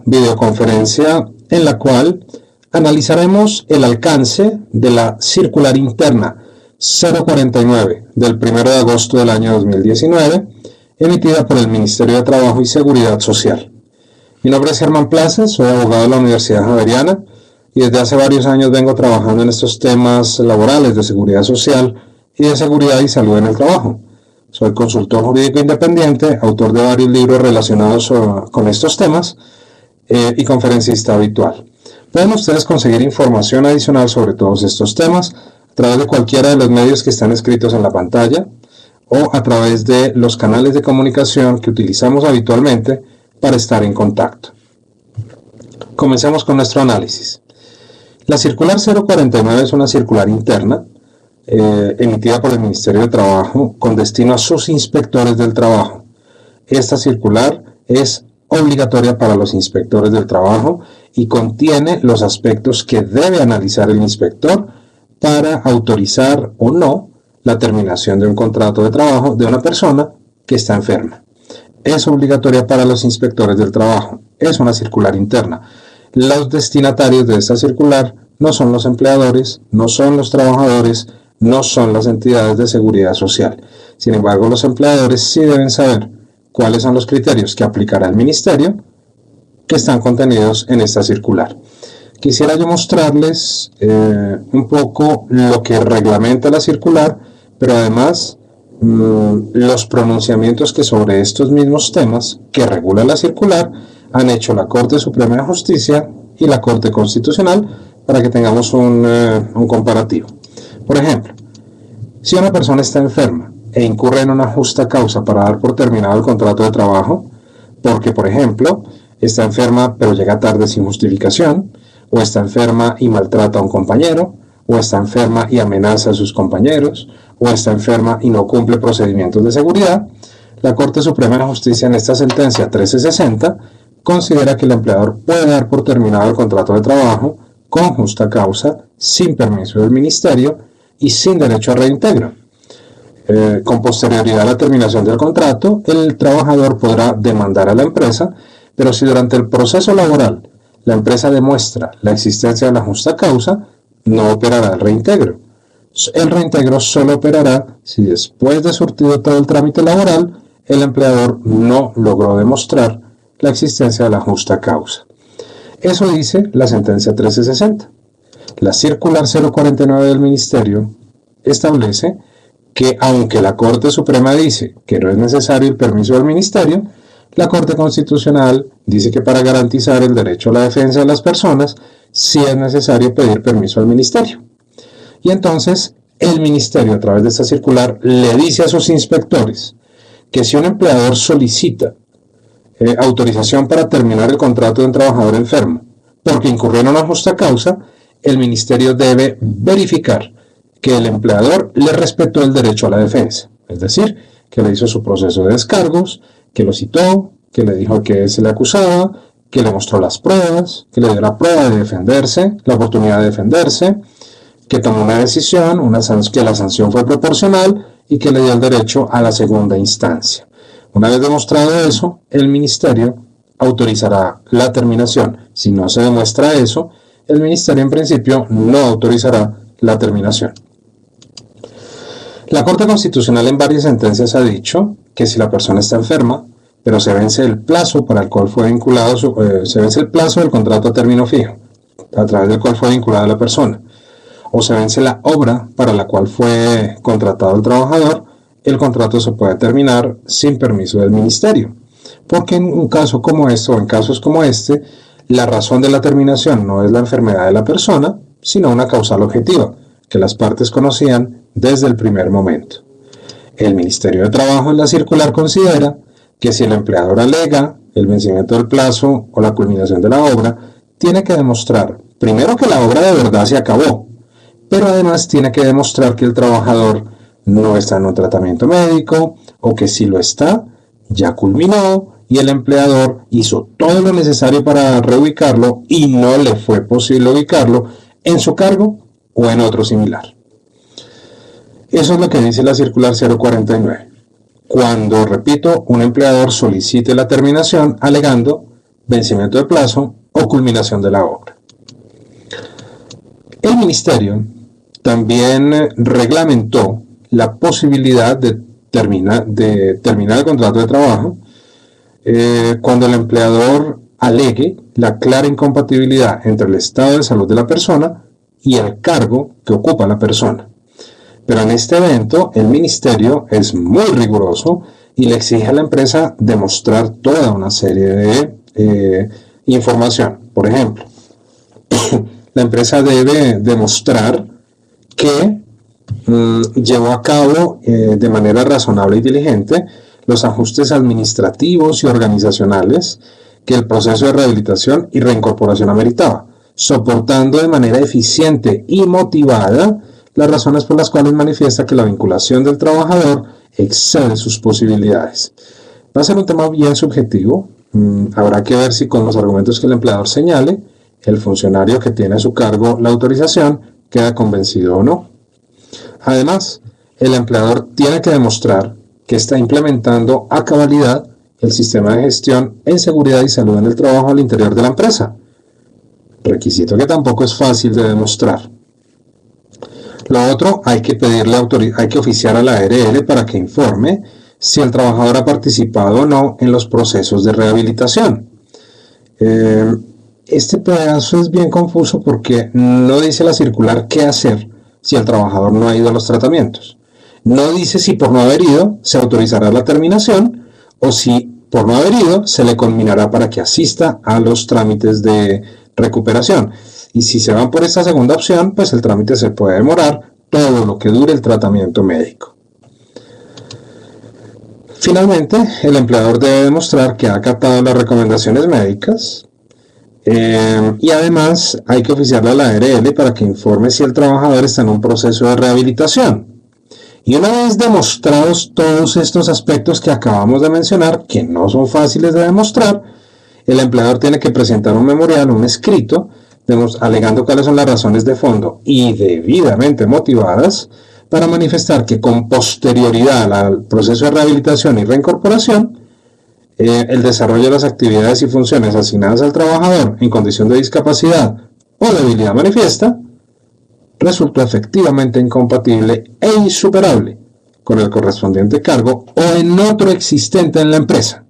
videoconferencia en la cual analizaremos el alcance de la circular interna 049 del 1 de agosto del año 2019, emitida por el Ministerio de Trabajo y Seguridad Social. Mi nombre es Germán Plazas, soy abogado de la Universidad Javeriana y desde hace varios años vengo trabajando en estos temas laborales de seguridad social y de seguridad y salud en el trabajo. Soy consultor jurídico independiente, autor de varios libros relacionados con estos temas y conferencista habitual. Pueden ustedes conseguir información adicional sobre todos estos temas a través de cualquiera de los medios que están escritos en la pantalla o a través de los canales de comunicación que utilizamos habitualmente para estar en contacto. Comencemos con nuestro análisis. La circular 049 es una circular interna emitida por el Ministerio de Trabajo con destino a sus inspectores del trabajo. Esta circular es obligatoria para los inspectores del trabajo y contiene los aspectos que debe analizar el inspector para autorizar o no la terminación de un contrato de trabajo de una persona que está enferma. Es obligatoria para los inspectores del trabajo. Es una circular interna. Los destinatarios de esta circular no son los empleadores, no son los trabajadores, no son las entidades de seguridad social. Sin embargo, los empleadores sí deben saber cuáles son los criterios que aplicará el ministerio que están contenidos en esta circular. Quisiera yo mostrarles un poco lo que reglamenta la circular, pero además los pronunciamientos que sobre estos mismos temas que regula la circular han hecho la Corte Suprema de Justicia y la Corte Constitucional para que tengamos un comparativo. Por ejemplo, si una persona está enferma e incurre en una justa causa para dar por terminado el contrato de trabajo, porque, por ejemplo, está enferma pero llega tarde sin justificación, o está enferma y maltrata a un compañero, o está enferma y amenaza a sus compañeros, o está enferma y no cumple procedimientos de seguridad, la Corte Suprema de Justicia en esta sentencia 1360 considera que el empleador puede dar por terminado el contrato de trabajo con justa causa, sin permiso del ministerio y sin derecho a reintegro. Con posterioridad a la terminación del contrato, el trabajador podrá demandar a la empresa, pero si durante el proceso laboral la empresa demuestra la existencia de la justa causa, no operará el reintegro. El reintegro solo operará si después de surtido todo el trámite laboral, el empleador no logró demostrar la existencia de la justa causa. Eso dice la sentencia 1360. La circular 049 del Ministerio establece que aunque la Corte Suprema dice que no es necesario el permiso del Ministerio, la Corte Constitucional dice que para garantizar el derecho a la defensa de las personas sí es necesario pedir permiso al Ministerio. Y entonces el Ministerio a través de esta circular le dice a sus inspectores que si un empleador solicita autorización para terminar el contrato de un trabajador enfermo porque incurrió en una justa causa, el Ministerio debe verificar que el empleador le respetó el derecho a la defensa, es decir, que le hizo su proceso de descargos, que lo citó, que le dijo que se le acusaba, que le mostró las pruebas, que le dio la prueba de defenderse, la oportunidad de defenderse, que tomó una decisión, que la sanción fue proporcional y que le dio el derecho a la segunda instancia. Una vez demostrado eso, el Ministerio autorizará la terminación. Si no se demuestra eso, el Ministerio en principio no autorizará la terminación. La Corte Constitucional en varias sentencias ha dicho que si la persona está enferma, pero se vence el plazo para el cual fue vinculado, se vence el plazo del contrato a término fijo, a través del cual fue vinculada la persona, o se vence la obra para la cual fue contratado el trabajador, el contrato se puede terminar sin permiso del Ministerio. Porque en un caso como este, o en casos como este, la razón de la terminación no es la enfermedad de la persona, sino una causal objetiva, que las partes conocían desde el primer momento. El Ministerio de Trabajo en la circular considera que si el empleador alega el vencimiento del plazo o la culminación de la obra, tiene que demostrar, primero, que la obra de verdad se acabó, pero además tiene que demostrar que el trabajador no está en un tratamiento médico, o que si lo está, ya culminó, y el empleador hizo todo lo necesario para reubicarlo y no le fue posible ubicarlo en su cargo o en otro similar. Eso es lo que dice la circular 049. Cuando, repito, un empleador solicite la terminación alegando vencimiento de plazo o culminación de la obra. El Ministerio también reglamentó la posibilidad de terminar el contrato de trabajo cuando el empleador alegue la clara incompatibilidad entre el estado de salud de la persona y el cargo que ocupa la persona. Pero en este evento el Ministerio es muy riguroso y le exige a la empresa demostrar toda una serie de información. Por ejemplo, la empresa debe demostrar que llevó a cabo de manera razonable y diligente los ajustes administrativos y organizacionales que el proceso de rehabilitación y reincorporación ameritaba, soportando de manera eficiente y motivada las razones por las cuales manifiesta que la vinculación del trabajador excede sus posibilidades. Va a ser un tema bien subjetivo. Habrá que ver si con los argumentos que el empleador señale, el funcionario que tiene a su cargo la autorización queda convencido o no. Además, el empleador tiene que demostrar que está implementando a cabalidad el sistema de gestión en seguridad y salud en el trabajo al interior de la empresa, requisito que tampoco es fácil de demostrar. Lo otro, hay que oficiar a la ARL para que informe si el trabajador ha participado o no en los procesos de rehabilitación. Este pedazo es bien confuso porque no dice la circular qué hacer si el trabajador no ha ido a los tratamientos. No dice si por no haber ido se autorizará la terminación o si por no haber ido se le conminará para que asista a los trámites de recuperación. Y si se van por esta segunda opción, pues el trámite se puede demorar todo lo que dure el tratamiento médico. Finalmente, el empleador debe demostrar que ha acatado las recomendaciones médicas y además hay que oficiarle a la ARL para que informe si el trabajador está en un proceso de rehabilitación. Y una vez demostrados todos estos aspectos que acabamos de mencionar, que no son fáciles de demostrar, el empleador tiene que presentar un memorial, un escrito, alegando cuáles son las razones de fondo y debidamente motivadas para manifestar que con posterioridad al proceso de rehabilitación y reincorporación, el desarrollo de las actividades y funciones asignadas al trabajador en condición de discapacidad o debilidad manifiesta resultó efectivamente incompatible e insuperable con el correspondiente cargo o en otro existente en la empresa.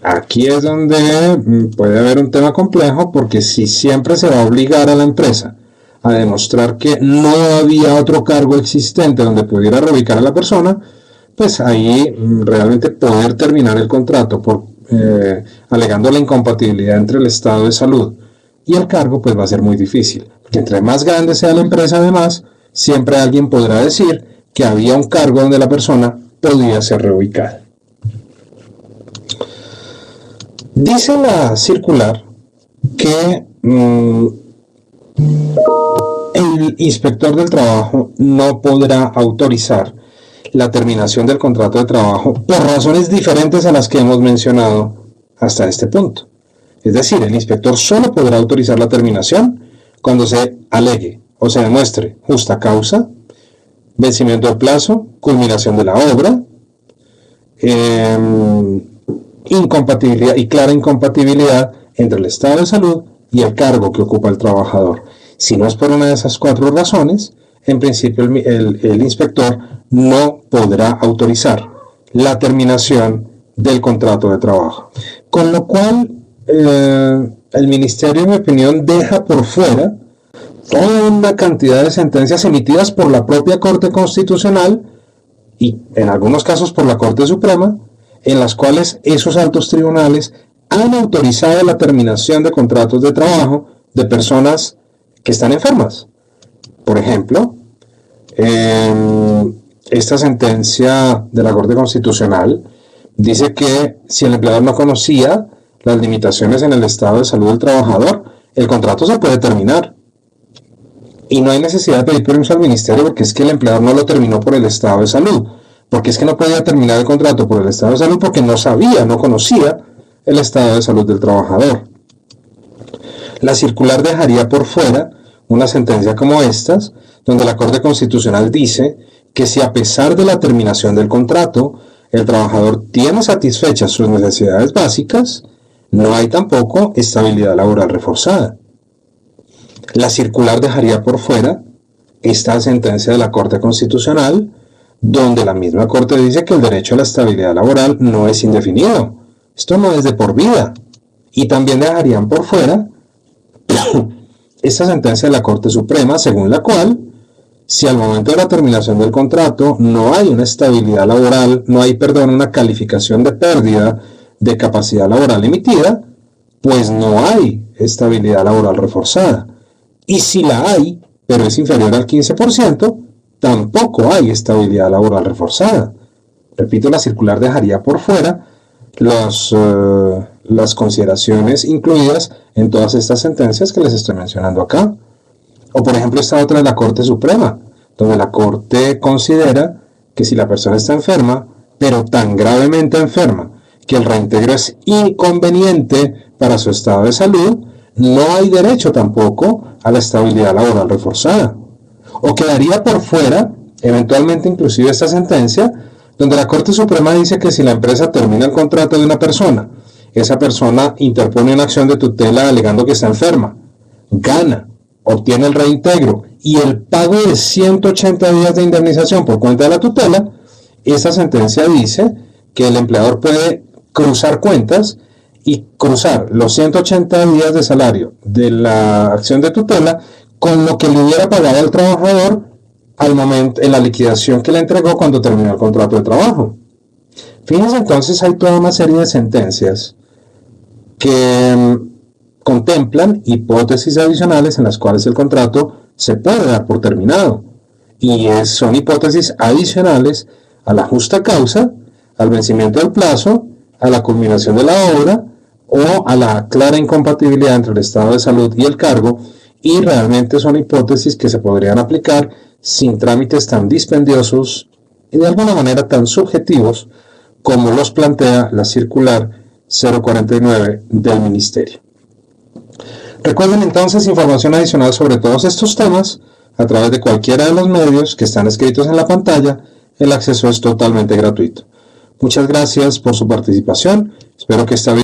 Aquí es donde puede haber un tema complejo, porque si siempre se va a obligar a la empresa a demostrar que no había otro cargo existente donde pudiera reubicar a la persona, pues ahí realmente poder terminar el contrato alegando la incompatibilidad entre el estado de salud y el cargo, pues va a ser muy difícil. Porque entre más grande sea la empresa, además, siempre alguien podrá decir que había un cargo donde la persona podía ser reubicada. Dice la circular que el inspector del trabajo no podrá autorizar la terminación del contrato de trabajo por razones diferentes a las que hemos mencionado hasta este punto. Es decir, el inspector solo podrá autorizar la terminación cuando se alegue o se demuestre justa causa, vencimiento de plazo, culminación de la obra, incompatibilidad y clara incompatibilidad entre el estado de salud y el cargo que ocupa el trabajador. Si no es por una de esas cuatro razones, en principio el inspector no podrá autorizar la terminación del contrato de trabajo. Con lo cual, el Ministerio, en mi opinión, deja por fuera toda una cantidad de sentencias emitidas por la propia Corte Constitucional y en algunos casos por la Corte Suprema, en las cuales esos altos tribunales han autorizado la terminación de contratos de trabajo de personas que están enfermas. Por ejemplo, esta sentencia de la Corte Constitucional dice que si el empleador no conocía las limitaciones en el estado de salud del trabajador, el contrato se puede terminar. Y no hay necesidad de pedir permiso al ministerio, porque es que el empleador no lo terminó por el estado de salud. Porque es que no podía terminar el contrato por el estado de salud porque no sabía, no conocía el estado de salud del trabajador. La circular dejaría por fuera una sentencia como estas, donde la Corte Constitucional dice que si a pesar de la terminación del contrato, el trabajador tiene satisfechas sus necesidades básicas, No hay tampoco estabilidad laboral reforzada. La circular dejaría por fuera esta sentencia de la Corte Constitucional, donde la misma Corte dice que el derecho a la estabilidad laboral no es indefinido. Esto no es de por vida. Y también dejarían por fuera esta sentencia de la Corte Suprema, según la cual, si al momento de la terminación del contrato no hay una estabilidad laboral, no hay, una calificación de pérdida de capacidad laboral emitida, pues no hay estabilidad laboral reforzada. Y si la hay, pero es inferior al 15%, tampoco hay estabilidad laboral reforzada. Repito, la circular dejaría por fuera las consideraciones incluidas en todas estas sentencias que les estoy mencionando acá. O por ejemplo esta otra de la Corte Suprema, donde la Corte considera que si la persona está enferma, pero tan gravemente enferma que el reintegro es inconveniente para su estado de salud, no hay derecho tampoco a la estabilidad laboral reforzada. O quedaría por fuera, eventualmente inclusive esta sentencia, donde la Corte Suprema dice que si la empresa termina el contrato de una persona, esa persona interpone una acción de tutela alegando que está enferma, gana, obtiene el reintegro y el pago de 180 días de indemnización por cuenta de la tutela, esta sentencia dice que el empleador puede cruzar cuentas y cruzar los 180 días de salario de la acción de tutela con lo que le hubiera pagado al trabajador al momento, en la liquidación que le entregó cuando terminó el contrato de trabajo. Fíjense, entonces hay toda una serie de sentencias que contemplan hipótesis adicionales en las cuales el contrato se puede dar por terminado. Y son hipótesis adicionales a la justa causa, al vencimiento del plazo, a la culminación de la obra o a la clara incompatibilidad entre el estado de salud y el cargo, y realmente son hipótesis que se podrían aplicar sin trámites tan dispendiosos y de alguna manera tan subjetivos como los plantea la circular 049 del Ministerio. Recuerden entonces información adicional sobre todos estos temas a través de cualquiera de los medios que están escritos en la pantalla. El acceso es totalmente gratuito. Muchas gracias por su participación. Espero que esta